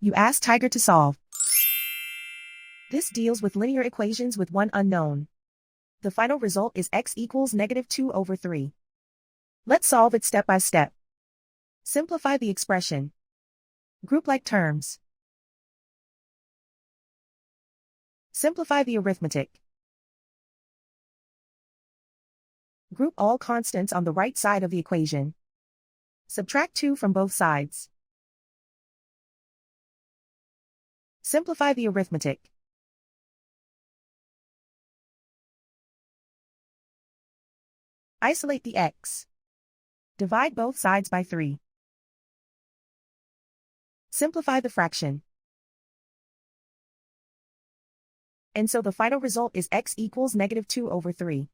You ask Tiger to solve. This deals with linear equations with one unknown. The final result is x equals -2/3. Let's solve it step by step. Simplify the expression. Group like terms. Simplify the arithmetic. Group all constants on the right side of the equation. Subtract 2 from both sides. Simplify the arithmetic. Isolate the x. Divide both sides by 3. Simplify the fraction. And so the final result is x equals -2/3.